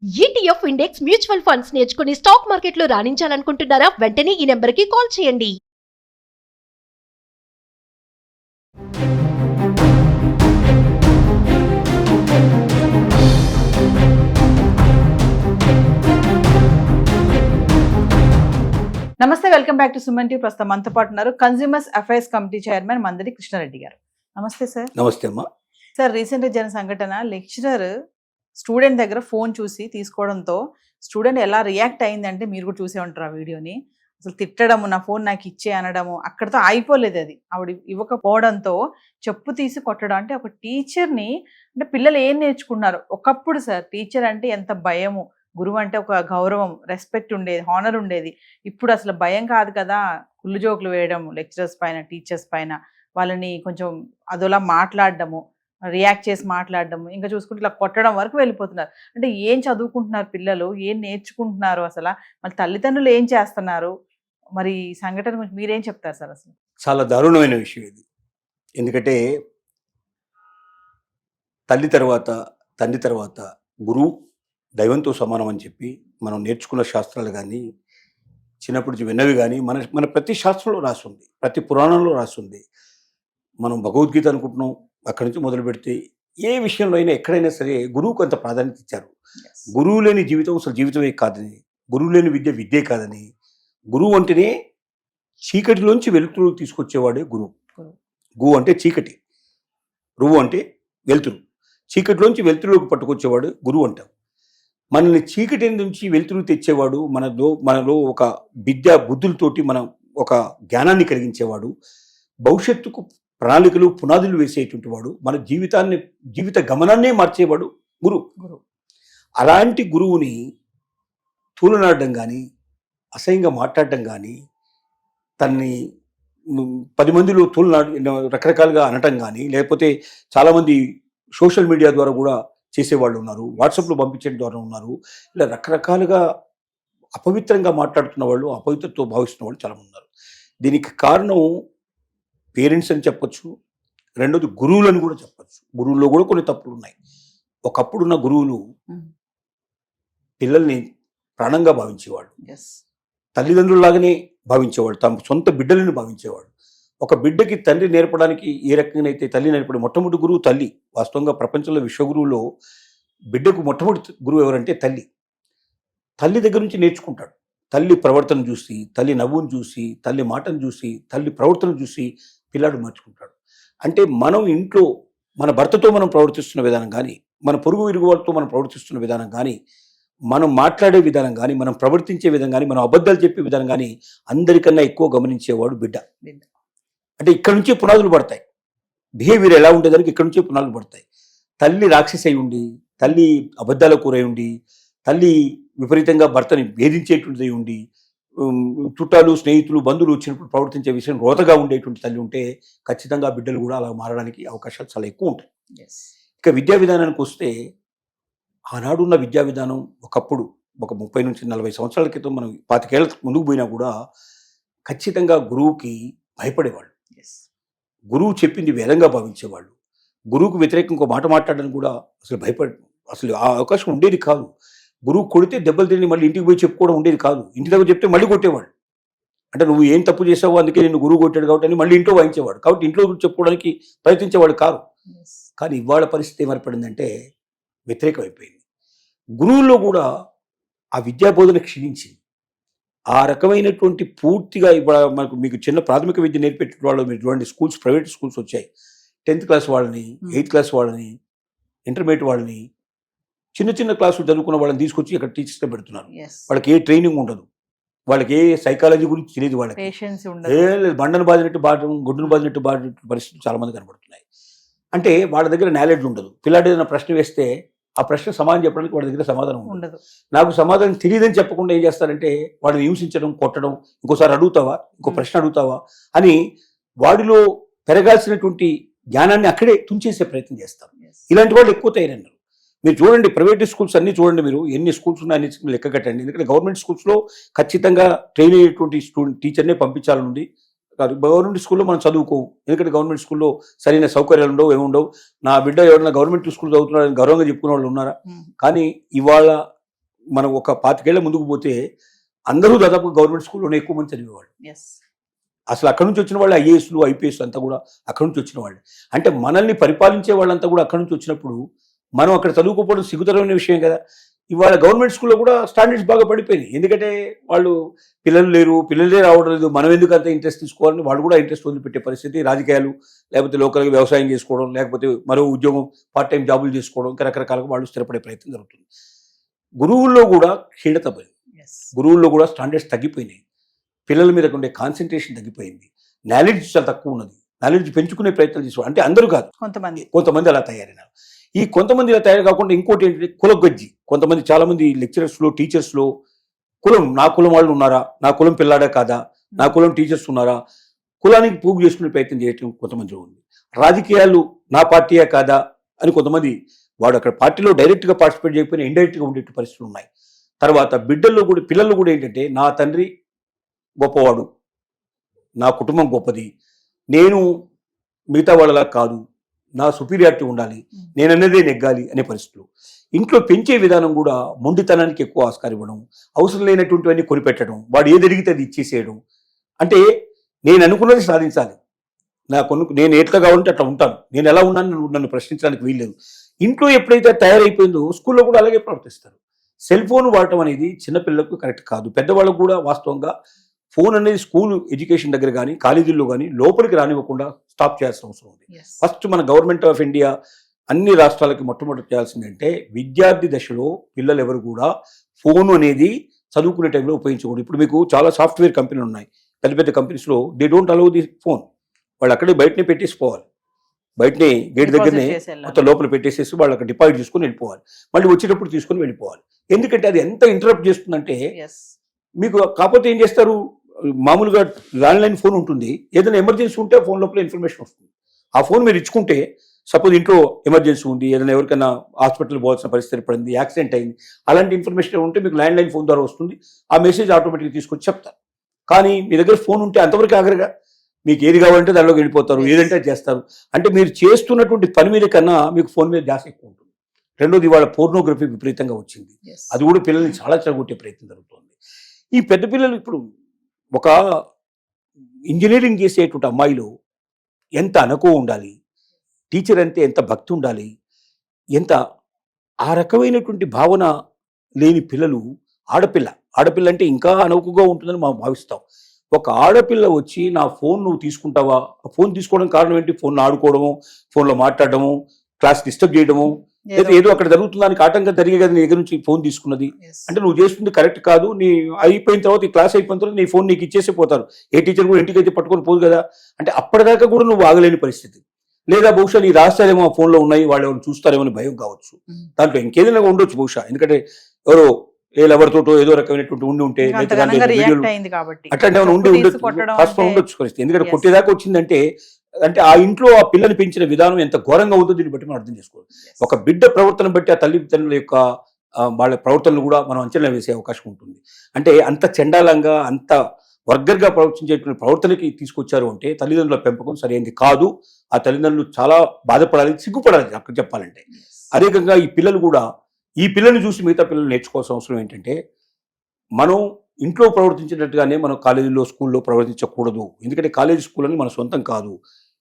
ETF index mutual funds నేర్చుకుని stock మార్కెట్లో రాణించాలనుకుంటున్నారా? వెంటనే ఈ నెంబర్కి కాల్ చేయండి. నమస్తే, welcome back to Suman TV. ప్రస్తుతం మనతో పాటు ఉన్నారు consumers affairs committee chairman Mandadi Krishnareddy గారు. నమస్తే సార్. నమస్తే అమ్మా. సార్, రీసెంట్గా జరిగిన సంఘటన, లెక్చరర్ స్టూడెంట్ దగ్గర ఫోన్ చూసి తీసుకోవడంతో స్టూడెంట్ ఎలా రియాక్ట్ అయిందంటే మీరు కూడా చూసే ఉంటారు ఆ వీడియోని. అసలు తిట్టడము, నా ఫోన్ నాకు ఇచ్చే అనడము, అక్కడితో ఆగిపోలేదు. అది ఆవిడ ఇవ్వకపోవడంతో చెప్పు తీసి కొట్టడం. అంటే ఒక టీచర్ని, అంటే పిల్లలు ఏం నేర్చుకున్నారు? ఒకప్పుడు సార్ టీచర్ అంటే ఎంత భయము, గురువు అంటే ఒక గౌరవం, రెస్పెక్ట్ ఉండేది, హానర్ ఉండేది. ఇప్పుడు అసలు భయం కాదు కదా, కుళ్ళు జోకులు వేయడం లెక్చరర్స్ పైన, టీచర్స్ పైన, వాళ్ళని కొంచెం అదోలా మాట్లాడడము, రియాక్ట్ చేసి మాట్లాడడము, ఇంకా చూసుకుంటే ఇట్లా కొట్టడం వరకు వెళ్ళిపోతున్నారు. అంటే ఏం చదువుకుంటున్నారు పిల్లలు, ఏం నేర్చుకుంటున్నారు అసలు, మళ్ళీ తల్లిదండ్రులు ఏం చేస్తున్నారు? మరి ఈ సంఘటన గురించి మీరేం చెప్తారు సార్? అసలు చాలా దారుణమైన విషయం ఇది. ఎందుకంటే తల్లి తర్వాత, తండ్రి తర్వాత గురువు దైవంతో సమానం అని చెప్పి మనం నేర్చుకున్న శాస్త్రాలు కానీ, చిన్నప్పటి నుంచి విన్నవి కానీ మన ప్రతి శాస్త్రంలో రాస్తుంది, ప్రతి పురాణంలో రాస్తుంది. మనం భగవద్గీత అనుకుంటున్నాం, అక్కడి నుంచి మొదలు పెడితే ఏ విషయంలో అయినా ఎక్కడైనా సరే గురువుకు అంత ప్రాధాన్యత ఇచ్చారు. గురువు లేని జీవితం అసలు జీవితమే కాదని, గురువు లేని విద్యే కాదని, గురువు అంటేనే చీకటిలోంచి వెలుతురు తీసుకొచ్చేవాడే గురువు. గు అంటే చీకటి, రువు అంటే వెలుతురు, చీకటిలోంచి వెలుతురులోకి పట్టుకొచ్చేవాడు గురువు అంటాం. మనల్ని చీకటి నుంచి వెలుతురు తెచ్చేవాడు, మనలో ఒక విద్యా బుద్ధులతోటి మనం ఒక జ్ఞానాన్ని కలిగించేవాడు, భవిష్యత్తుకు ప్రణాళికలు పునాదులు వేసేటువంటి వాడు, మన జీవిత గమనాన్నే మార్చేవాడు గురువు. అలాంటి గురువుని తూలనాడడం కానీ, అసహ్యంగా మాట్లాడడం కానీ, తన్ని 10 మందిలో రకరకాలుగా అనటం కానీ, లేకపోతే చాలామంది సోషల్ మీడియా ద్వారా కూడా చేసేవాళ్ళు ఉన్నారు, వాట్సాప్లో పంపించడం ద్వారా ఉన్నారు. ఇలా రకరకాలుగా అపవిత్రంగా మాట్లాడుతున్న వాళ్ళు, అపవిత్రతో భావిస్తున్న వాళ్ళు చాలామంది ఉన్నారు. దీనికి కారణం పేరెంట్స్ అని చెప్పచ్చు, రెండోది గురువులని కూడా చెప్పచ్చు. గురువుల్లో కూడా కొన్ని తప్పులు ఉన్నాయి. ఒకప్పుడున్న గురువులు పిల్లల్ని ప్రాణంగా భావించేవాళ్ళు, తల్లిదండ్రుల్లాగానే భావించేవాడు, తమ సొంత బిడ్డలను భావించేవాడు. ఒక బిడ్డకి తండ్రి నేర్పడానికి ఏ రకంగానైతే తల్లి నేర్పడం, మొట్టమొదటి గురువు తల్లి. వాస్తవంగా ప్రపంచంలో విశ్వగురువులో బిడ్డకు మొట్టమొదటి గురువు ఎవరంటే తల్లి. తల్లి దగ్గర నుంచి నేర్చుకుంటాడు. తల్లి ప్రవర్తన చూసి, తల్లి నవ్వును చూసి, తల్లి మాటను చూసి, తల్లి ప్రవర్తన చూసి పిల్లాడు మార్చుకుంటాడు. అంటే మనం ఇంట్లో మన భర్తతో మనం ప్రవర్తిస్తున్న విధానం కానీ, మన పొరుగు ఇరుగు వాళ్ళతో మనం ప్రవర్తిస్తున్న విధానం కానీ, మనం మాట్లాడే విధానం కానీ, మనం ప్రవర్తించే విధానం కానీ, మనం అబద్ధాలు చెప్పే విధానం కానీ అందరికన్నా ఎక్కువ గమనించేవాడు బిడ్డ. అంటే ఇక్కడ నుంచే పునాదులు పడతాయి. బిహేవియర్ ఎలా ఉండేదానికి ఇక్కడ నుంచే పునాదులు పడతాయి. తల్లి రాక్షసి అయి ఉండి, తల్లి అబద్ధాల కూరై ఉండి, తల్లి విపరీతంగా భర్తని వేధించేటువంటిది ఉండి, చుట్టాలు, స్నేహితులు, బంధువులు వచ్చినప్పుడు ప్రవర్తించే విషయం రోతగా ఉండేటువంటి తల్లి ఉంటే ఖచ్చితంగా బిడ్డలు కూడా అలా మారడానికి అవకాశాలు చాలా ఎక్కువ ఉంటాయి. ఇక విద్యా విధానానికి వస్తే, ఆనాడున్న విద్యా విధానం ఒకప్పుడు ఒక 30 నుంచి 40 సంవత్సరాల క్రితం, మనం 25 ఏళ్ళ ముందుకు పోయినా కూడా ఖచ్చితంగా గురువుకి భయపడేవాళ్ళు. గురువు చెప్పింది వేదంగా భావించేవాళ్ళు. గురువుకు వ్యతిరేకంగా ఇంకో మాట మాట్లాడడానికి కూడా అసలు ఆ అవకాశం ఉండేది కాదు. గురువు కొడితే దెబ్బలు తిని మళ్ళీ ఇంటికి పోయి చెప్పుకోవడం ఉండేది కాదు. ఇంటి దగ్గర చెప్తే మళ్ళీ కొట్టేవాడు. అంటే నువ్వు ఏం తప్పు చేసావు, అందుకే నిన్ను గురువు కొట్టాడు కాబట్టి అని మళ్ళీ ఇంట్లో వాయించేవాడు. కాబట్టి ఇంట్లో చెప్పుకోవడానికి ప్రయత్నించేవాడు కాదు. కానీ ఇవాళ పరిస్థితి ఏమర్పడిందంటే వ్యతిరేకం అయిపోయింది. గురువుల్లో కూడా ఆ విద్యాబోధన క్షీణించింది. ఆ రకమైనటువంటి పూర్తిగా ఇప్పుడు మీకు చిన్న ప్రాథమిక విద్య నేర్పేట వాళ్ళు మీరు చూడండి, స్కూల్స్, ప్రైవేట్ స్కూల్స్ వచ్చాయి. 10th క్లాస్ వాళ్ళని, 8th క్లాస్ వాళ్ళని, ఇంటర్మీడియట్ వాళ్ళని, చిన్న క్లాసులు చదువుకున్న వాళ్ళని తీసుకొచ్చి అక్కడ టీచర్స్గా పెడుతున్నారు. వాళ్ళకి ఏ ట్రైనింగ్ ఉండదు, వాళ్ళకి ఏ సైకాలజీ గురించి తెలియదు, వాళ్ళకి బండను బాధినట్టు బాధ, గుడ్డును బాధినట్టు బాధ పరిస్థితులు చాలా మంది కనబడుతున్నాయి. అంటే వాళ్ళ దగ్గర నాలెడ్జ్ ఉండదు. పిల్లాడు ఏదైనా ప్రశ్న వేస్తే ఆ ప్రశ్న సమాధానం చెప్పడానికి వాళ్ళ దగ్గర సమాధానం ఉండదు. నాకు సమాధానం తెలియదని చెప్పకుండా ఏం చేస్తారంటే వాడిని హింసించడం, కొట్టడం, ఇంకోసారి అడుగుతావా, ఇంకో ప్రశ్న అడుగుతావా అని వాడిలో పెరగాల్సినటువంటి జ్ఞానాన్ని అక్కడే తుంచేసే ప్రయత్నం చేస్తారు. ఇలాంటి వాళ్ళు ఎక్కువ తయారన్నారు. మీరు చూడండి, ప్రైవేట్ స్కూల్స్ అన్నీ చూడండి, మీరు ఎన్ని స్కూల్స్ ఉన్నాయని లెక్క కట్టండి. ఎందుకంటే గవర్నమెంట్ స్కూల్స్లో ఖచ్చితంగా ట్రైన్ అయ్యేటువంటి టీచర్నే పంపించాలని ఉంది. గవర్నమెంట్ స్కూల్లో మనం చదువుకోం, ఎందుకంటే గవర్నమెంట్ స్కూల్లో సరైన సౌకర్యాలు ఉండవు, ఏముండవు. నా బిడ్డ ఎవరైనా గవర్నమెంట్ స్కూల్ చదువుతున్నారని గౌరవంగా చెప్పుకునే వాళ్ళు ఉన్నారా? కానీ ఇవాళ మనం ఒక 25 ఏళ్ల ముందుకు పోతే అందరూ దాదాపు గవర్నమెంట్ స్కూల్లోనే ఎక్కువ మంది చదివేవాళ్ళు. ఎస్. అసలు అక్కడి నుంచి వచ్చిన వాళ్ళు ఐఏఎస్లు ఐపీఎస్ అంతా కూడా అక్కడి నుంచి వచ్చిన వాళ్ళు. అంటే మనల్ని పరిపాలించే వాళ్ళంతా కూడా అక్కడి నుంచి వచ్చినప్పుడు మనం అక్కడ చదువుకోకపోవడం సిగ్గుతరమైన విషయం కదా. ఇవాళ గవర్నమెంట్ స్కూల్లో కూడా స్టాండర్డ్స్ బాగా పడిపోయినాయి. ఎందుకంటే వాళ్ళు పిల్లలే రావడం లేదు, మనం ఎందుకు అంత ఇంట్రెస్ట్ తీసుకోవాలని వాళ్ళు కూడా ఇంట్రెస్ట్ వదిలిపెట్టే పరిస్థితి. రాజకీయాలు, లేకపోతే లోకల్గా వ్యవసాయం చేసుకోవడం, లేకపోతే మరో ఉద్యోగం, పార్ట్ టైం జాబులు చేసుకోవడం, ఇంకా రకరకాలుగా వాళ్ళు స్థిరపడే ప్రయత్నం జరుగుతుంది. గురువుల్లో కూడా క్షీణత పోయింది, గురువుల్లో కూడా స్టాండర్డ్స్ తగ్గిపోయినాయి, పిల్లల మీద ఉండే కాన్సన్ట్రేషన్ తగ్గిపోయింది, నాలెడ్జ్ చాలా తక్కువ ఉన్నది. నాలెడ్జ్ పెంచుకునే ప్రయత్నం చేసుకోవాలి. అంటే అందరూ కాదు, కొంతమంది అలా తయారైనారు. ఈ కొంతమంది ఇలా తయారు కాకుండా ఇంకోటి ఏంటంటే కులగజ్జి. కొంతమంది చాలామంది లెక్చరర్స్లో, టీచర్స్లో కులం, నా కులం వాళ్ళు ఉన్నారా, నా కులం పిల్లాడా కాదా, నా కులం టీచర్స్ ఉన్నారా, కులానికి పూగు చేసుకునే ప్రయత్నం చేయటం కొంతమంది ఉంది. రాజకీయాలు నా పార్టీయా కాదా అని కొంతమంది, వాడు అక్కడ పార్టీలో డైరెక్ట్గా పార్టిసిపేట్ చేయకపోయినా ఇండైరెక్ట్గా ఉండే పరిస్థితులు ఉన్నాయి. తర్వాత పిల్లల్లో కూడా ఏంటంటే నా తండ్రి గొప్పవాడు, నా కుటుంబం గొప్పది, నేను మిగతా వాళ్ళలా కాదు, నా సుపీరియారిటీ ఉండాలి, నేను అన్నదే నెగ్గాలి అనే పరిస్థితులు. ఇంట్లో పెంచే విధానం కూడా మొండితనానికి ఎక్కువ ఆస్కారం ఇవ్వడం, అవసరం లేనటువంటివన్నీ కొనిపెట్టడం, వాడు ఏది అడిగితే అది ఇచ్చేసేయడం. అంటే నేను అనుకున్నది సాధించాలి, నేను ఎట్లా కావాలంటే అట్లా ఉంటాను, నేను ఎలా ఉన్నాను నన్ను ప్రశ్నించడానికి వీల్లేదు. ఇంట్లో ఎప్పుడైతే తయారైపోయిందో స్కూల్లో కూడా అలాగే ప్రవర్తిస్తారు. సెల్ ఫోన్ వాడటం అనేది చిన్నపిల్లలకు కరెక్ట్ కాదు, పెద్దవాళ్ళకు కూడా వాస్తవంగా ఫోన్ అనేది స్కూల్ ఎడ్యుకేషన్ దగ్గర కానీ కాలేజీల్లో కానీ లోపలికి రానివ్వకుండా స్టాప్ చేయాల్సిన అవసరం ఉంది. ఫస్ట్ మన గవర్నమెంట్ ఆఫ్ ఇండియా అన్ని రాష్ట్రాలకి మొట్టమొదటి చేయాల్సిందంటే విద్యార్థి దశలో పిల్లలు ఎవరు కూడా ఫోన్ అనేది చదువుకునే టైంలో ఉపయోగించకూడదు. ఇప్పుడు మీకు చాలా సాఫ్ట్వేర్ కంపెనీలు ఉన్నాయి, పెద్ద పెద్ద కంపెనీస్లో they don't allow the phone. వాళ్ళు అక్కడే బయటనే పెట్టేసిపోవాలి, బయటనే గేట్ దగ్గరనే మొత్తం లోపల పెట్టేసేసి వాళ్ళు అక్కడ డిపాజిట్ చేసుకుని వెళ్ళిపోవాలి, మళ్ళీ వచ్చేటప్పుడు తీసుకొని వెళ్ళిపోవాలి. ఎందుకంటే అది ఎంత ఇంటరప్ట్ చేస్తుందంటే మీకు. కాకపోతే ఏం చేస్తారు, మామూలుగా ల్యాండ్లైన్ ఫోన్ ఉంటుంది, ఏదైనా ఎమర్జెన్సీ ఉంటే ఫోన్ లోపల ఇన్ఫర్మేషన్ వస్తుంది. ఆ ఫోన్ మీరు ఇచ్చుకుంటే సపోజ్ ఇంట్లో ఎమర్జెన్సీ ఉంది, ఏదైనా ఎవరికైనా హాస్పిటల్ పోవాల్సిన పరిస్థితి పడింది, యాక్సిడెంట్ అయింది, అలాంటి ఇన్ఫర్మేషన్ ఉంటే మీకు ల్యాండ్లైన్ ఫోన్ ద్వారా వస్తుంది, ఆ మెసేజ్ ఆటోమేటిక్గా తీసుకొచ్చి చెప్తారు. కానీ మీ దగ్గర ఫోన్ ఉంటే అంతవరకు ఆగరగా, మీకు ఏది కావాలంటే దానిలోకి వెళ్ళిపోతారు, ఏదంటే చేస్తారు. అంటే మీరు చేస్తున్నటువంటి పని మీద కన్నా మీకు ఫోన్ మీద ధ్యాస ఎక్కువ ఉంటుంది. రెండోది ఇవాళ పోర్నోగ్రఫీ విపరీతంగా వచ్చింది, అది కూడా పిల్లల్ని చాలా చెడగొట్టే ప్రయత్నం జరుగుతుంది. ఈ పెద్ద పిల్లలు ఇప్పుడు ఒక ఇంజనీరింగ్ చేసేటువంటి అమ్మాయిలో ఎంత అనుకో ఉండాలి, టీచర్ అంటే ఎంత భక్తి ఉండాలి, ఎంత ఆ రకమైనటువంటి భావన లేని పిల్లలు. ఆడపిల్ల అంటే ఇంకా అనవుకుగా ఉంటుందని మనం భావిస్తాం. ఒక ఆడపిల్ల వచ్చి నా ఫోన్ నువ్వు తీసుకుంటావా, ఫోన్ తీసుకోవడం కారణం ఏంటి, ఫోన్ ఆడుకోవడము, ఫోన్లో మాట్లాడడము, క్లాస్ డిస్టర్బ్ చేయడము, ఏదో అక్కడ జరుగుతుందానికి ఆటంకం జరిగే కదా నీ దగ్గర నుంచి ఫోన్ తీసుకున్నది. అంటే నువ్వు చేస్తుంది కరెక్ట్ కాదు, నీ అయిపోయిన తర్వాత ఈ క్లాస్ అయిపోయిన తర్వాత నీ ఫోన్ నీకు ఇచ్చేసి పోతారు, ఏ టీచర్ కూడా ఇంటికి అయితే పట్టుకొని పోదు కదా. అంటే అప్పటిదాకా కూడా నువ్వు ఆగలేని పరిస్థితి. లేదా బహుశా నీ రాష్ట్రాలేమో ఆ ఫోన్లో ఉన్నాయి, వాళ్ళు ఎవరు చూస్తారేమో అని భయం కావచ్చు, దాంట్లో ఇంకేదైనా ఉండొచ్చు బహుశా. ఎందుకంటే ఎవరో ఎవరితోటో ఏదో రకమైనటువంటి ఉంటే అట్లాంటి ఏమైనా ఉండొచ్చు పరిస్థితి. ఎందుకంటే కొట్టేదాకా వచ్చిందంటే అంటే ఆ ఇంట్లో ఆ పిల్లని పెంచిన విధానం ఎంత ఘోరంగా ఉందో దీన్ని బట్టి మనం అర్థం చేసుకోవాలి. ఒక బిడ్డ ప్రవర్తన బట్టి ఆ తల్లిదండ్రుల యొక్క వాళ్ళ ప్రవర్తనలు కూడా మనం అంచనా వేసే అవకాశం ఉంటుంది. అంటే అంత చండాలంగా, అంత వర్గర్గా ప్రవర్తించేటువంటి ప్రవర్తనకి తీసుకొచ్చారు అంటే తల్లిదండ్రుల పెంపకం సరైనది కాదు. ఆ తల్లిదండ్రులు చాలా బాధపడాలి, సిగ్గుపడాలి అక్కడ చెప్పాలంటే. అదేవిధంగా ఈ పిల్లలు కూడా ఈ పిల్లల్ని చూసి మిగతా పిల్లలు నేర్చుకోవాల్సిన అవసరం ఏంటంటే, మనం ఇంట్లో ప్రవర్తించినట్టుగానే మనం కాలేజీలో, స్కూల్లో ప్రవర్తించకూడదు. ఎందుకంటే కాలేజీ, స్కూల్ అని మన సొంతం కాదు,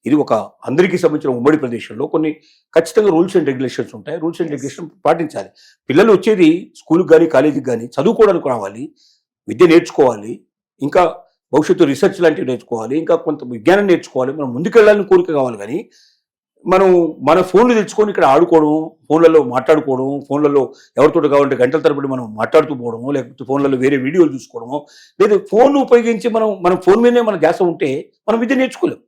ఇది ఒక అందరికీ సంబంధించిన ఉమ్మడి ప్రదేశంలో కొన్ని ఖచ్చితంగా రూల్స్ అండ్ రెగ్యులేషన్స్ ఉంటాయి. రూల్స్ అండ్ రెగ్యులేషన్ పాటించాలి. పిల్లలు వచ్చేది స్కూల్కి కానీ కాలేజీకి కానీ చదువుకోవడానికి రావాలి, విద్య నేర్చుకోవాలి, ఇంకా భవిష్యత్తు రీసెర్చ్ లాంటివి నేర్చుకోవాలి, ఇంకా కొంత విజ్ఞానం నేర్చుకోవాలి, మనం ముందుకెళ్ళాలని కోరిక కావాలి. కానీ మనం మన ఫోన్లు తెచ్చుకొని ఇక్కడ ఆడుకోవడం, ఫోన్లలో మాట్లాడుకోవడం, ఫోన్లలో ఎవరితో కావాలంటే గంటల తరబడి మనం మాట్లాడుతూ పోవడమో, లేకపోతే ఫోన్లలో వేరే వీడియోలు చూసుకోవడమో, లేదా ఫోన్ ఉపయోగించి మన ఫోన్ మీదనే మన ధ్యాస ఉంటే మనం విద్య నేర్చుకోలేం.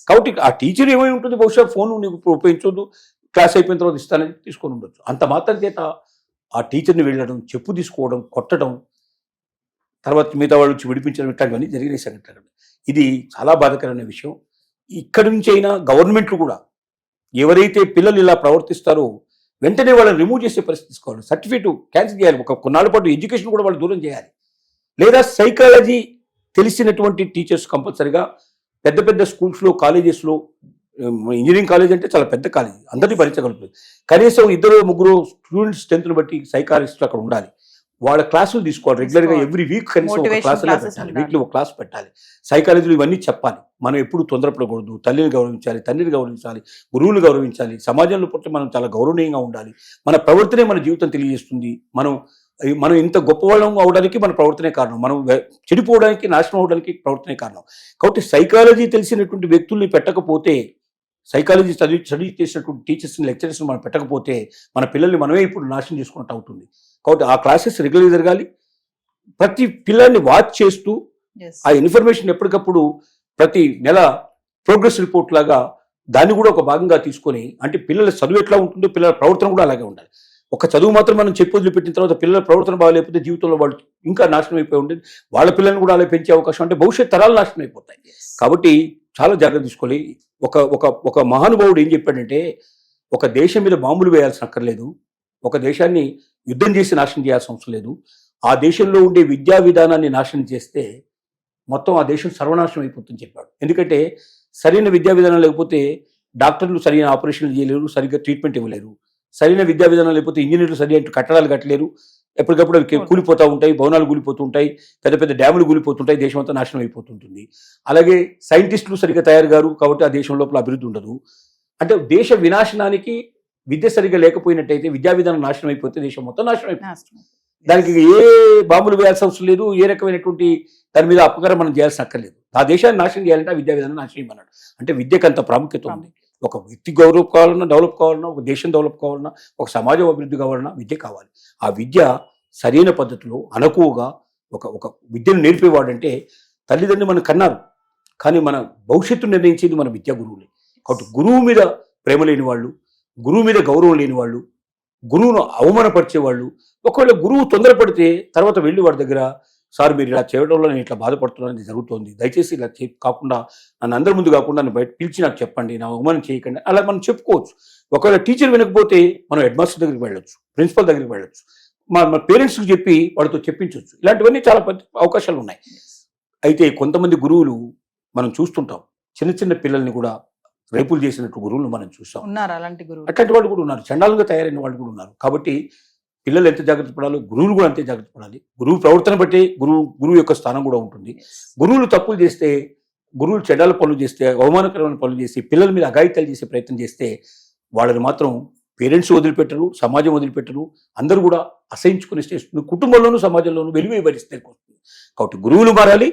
కాబట్టి ఆ టీచర్ ఏమై ఉంటుంది, బహుశా ఫోన్ నీకు ఉపయోగించొద్దు, క్లాస్ అయిపోయిన తర్వాత ఇస్తానని తీసుకొని ఉండొచ్చు. అంత మాత్రం చేత ఆ టీచర్ని వెళ్ళడం, చెప్పు తీసుకోవడం, కొట్టడం, తర్వాత మిగతా వాళ్ళు వచ్చి విడిపించడం, ఇట్లాంటివన్నీ జరిగిన సంఘటన. ఇది చాలా బాధాకరమైన విషయం. ఇక్కడి నుంచి అయినా గవర్నమెంట్లు కూడా ఎవరైతే పిల్లలు ఇలా ప్రవర్తిస్తారో వెంటనే వాళ్ళని రిమూవ్ చేసే పరిస్థితి తీసుకోవాలి, సర్టిఫికేట్ క్యాన్సిల్ చేయాలి, ఒక కొన్నాళ్ళ పాటు ఎడ్యుకేషన్ కూడా వాళ్ళు దూరం చేయాలి. లేదా సైకాలజీ తెలిసినటువంటి టీచర్స్ కంపల్సరిగా పెద్ద పెద్ద స్కూల్స్లో, కాలేజెస్లో, ఇంజనీరింగ్ కాలేజ్ అంటే చాలా పెద్ద కాలేజ్, అందరినీ భరించగలుగుతుంది, కనీసం 2-3 స్టూడెంట్స్ స్ట్రెంత్ను బట్టి సైకాలజిస్టులు అక్కడ ఉండాలి. వాళ్ళ క్లాసులు తీసుకోవాలి రెగ్యులర్ గా తీసుకోవాలి. ఎవ్రీ వీక్ కనీసం ఒక Motivation క్లాస్ classes పెట్టాలి, ఉండాలి. వీక్లీ ఒక క్లాస్ పెట్టాలి. సైకాలజీలు ఇవన్నీ చెప్పాలి. మనం ఎప్పుడు తొందరపడకూడదు, తల్లిని గౌరవించాలి, తండ్రిని గౌరవించాలి, గురువులు గౌరవించాలి, సమాజంలో పట్ల మనం చాలా గౌరవనీయంగా ఉండాలి. మన ప్రవర్తనే మన జీవితం తెలియజేస్తుంది. మనం ఇంత గొప్పవాళ్ళం అవడానికి మన ప్రవర్తనే కారణం, మనం చెడిపోవడానికి నాశనం అవడానికి ప్రవర్తనే కారణం. కాబట్టి సైకాలజీ తెలిసినటువంటి వ్యక్తుల్ని పెట్టకపోతే, సైకాలజీ స్టడీ చేసినటువంటి టీచర్స్ని లెక్చరర్స్ని మనం పెట్టకపోతే మన పిల్లల్ని మనమే ఇప్పుడు నాశనం చేసుకున్నట్టు అవుతుంది. కాబట్టి ఆ క్లాసెస్ రెగ్యులర్గా జరగాలి. ప్రతి పిల్లల్ని వాచ్ చేస్తూ Yes. ఆ ఇన్ఫర్మేషన్ ఎప్పటికప్పుడు ప్రతి నెల ప్రోగ్రెస్ రిపోర్ట్ లాగా దాన్ని కూడా ఒక భాగంగా తీసుకొని, అంటే పిల్లల చదువు ఎట్లా ఉంటుందో పిల్లల ప్రవర్తన కూడా అలాగే ఉండాలి. ఒక చదువు మాత్రం మనం చెప్పి వదిలిపెట్టిన తర్వాత పిల్లల ప్రవర్తన బాగాలేకపోతే జీవితంలో వాళ్ళు ఇంకా నాశనం అయిపోయి ఉండేది. వాళ్ళ పిల్లల్ని కూడా అలా పెంచే అవకాశం, అంటే భవిష్యత్ తరాలు నాశనం అయిపోతాయి. Yes. కాబట్టి చాలా జాగ్రత్త తీసుకోవాలి. ఒక ఒక ఒక మహానుభావుడు ఏం చెప్పాడంటే, ఒక దేశం మీద బాంబులు వేయాల్సిన అక్కర్లేదు, ఒక దేశాన్ని యుద్ధం చేసి నాశనం చేయాల్సిన అవసరం లేదు. ఆ దేశంలో ఉండే విద్యా విధానాన్ని నాశనం చేస్తే మొత్తం ఆ దేశం సర్వనాశనం అయిపోతుందని చెప్పాడు. ఎందుకంటే సరైన విద్యా విధానం లేకపోతే డాక్టర్లు సరైన ఆపరేషన్లు చేయలేరు, సరిగ్గా ట్రీట్మెంట్ ఇవ్వలేరు. సరైన విద్యా విధానం లేకపోతే ఇంజనీర్లు సరైన కట్టడాలు కట్టలేరు, ఎప్పటికప్పుడు అవి కూలిపోతూ ఉంటాయి, భవనాలు కూలిపోతూ ఉంటాయి, పెద్ద పెద్ద డ్యాములు కూలిపోతుంటాయి, దేశం అంతా నాశనం అయిపోతుంటుంది. అలాగే సైంటిస్టులు సరిగ్గా తయారు కారు, కాబట్టి ఆ దేశం లోపల అభివృద్ధి ఉండదు. అంటే దేశ వినాశనానికి విద్య సరిగ్గా లేకపోయినట్టయితే, విద్యా విధానం నాశనం అయిపోతే దేశం మొత్తం నాశనం అయిపోతుంది. నాశనం. దానికి ఏ బాంబులు వేయాల్సిన అవసరం లేదు, ఏ రకమైనటువంటి దాని మీద అపకారం మనం చేయాల్సిన అక్కర్లేదు. ఆ దేశాన్ని నాశనం చేయాలంటే ఆ విద్యా విధానం నాశనం చేయమన్నాడు. అంటే విద్యకు అంత ప్రాముఖ్యత ఉంది. ఒక వ్యక్తి గౌరవం కావాలన్నా, డెవలప్ కావాలన్నా, ఒక దేశం డెవలప్ కావాలన్నా, ఒక సమాజం అభివృద్ధి కావాలన్నా విద్య కావాలి. ఆ విద్య సరైన పద్ధతిలో అనకువగా ఒక విద్యను నేర్పేవాడంటే, తల్లిదండ్రులు మనం కన్నారు, కానీ మన భవిష్యత్తు నిర్ణయించేది మన విద్యా గురువులే. కాబట్టి గురువు మీద ప్రేమ లేని వాళ్ళు, గురువు మీద గౌరవం లేని వాళ్ళు, గురువును అవమానపరిచేవాళ్ళు, ఒకవేళ గురువు తొందరపడితే తర్వాత వెళ్ళి వాడి దగ్గర, సార్ మీరు ఇలా చేయడం వల్ల నేను ఇట్లా బాధపడుతున్నాను, జరుగుతోంది, దయచేసి ఇలా కాకుండా నన్ను అందరి ముందు కాకుండా నన్ను బయట పిలిచి నాకు చెప్పండి, నా అవమానం చేయకండి, అలా మనం చెప్పుకోవచ్చు. ఒకవేళ టీచర్ వినకపోతే మనం హెడ్ మాస్టర్ దగ్గరికి వెళ్ళొచ్చు, ప్రిన్సిపల్ దగ్గరికి వెళ్ళొచ్చు, మన పేరెంట్స్కి చెప్పి వాళ్ళతో చెప్పించవచ్చు. ఇలాంటివన్నీ చాలా అవకాశాలు ఉన్నాయి. అయితే కొంతమంది గురువులు మనం చూస్తుంటాం, చిన్న చిన్న పిల్లల్ని కూడా రేపులు చేసినట్టు గురువులు మనం చూస్తాం. ఉన్నారు అలాంటి గురువులు. అట్లాంటి వాళ్ళు కూడా ఉన్నారు, చండాలంగా తయారైన వాళ్ళు కూడా ఉన్నారు. కాబట్టి పిల్లలు ఎంత జాగ్రత్త పడాలో గురువులు కూడా అంతే జాగ్రత్త పడాలి. గురువు ప్రవర్తన బట్టి గురువు యొక్క స్థానం కూడా ఉంటుంది. గురువులు తప్పులు చేస్తే, గురువులు చెడ్డల పనులు చేస్తే, అవమానకరమైన పనులు చేసి పిల్లల మీద అఘాయిత్యాలు చేసే ప్రయత్నం చేస్తే వాళ్ళని మాత్రం పేరెంట్స్ వదిలిపెట్టరు, సమాజం వదిలిపెట్టరు, అందరూ కూడా అసహించుకునే స్టేజ్, కుటుంబంలోనూ సమాజంలోనూ వెలివే పరిస్థితి వస్తుంది. కాబట్టి గురువులు మారాలి,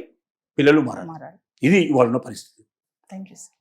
పిల్లలు మారాలి. ఇది వాళ్ళ పరిస్థితి. Thank you sir.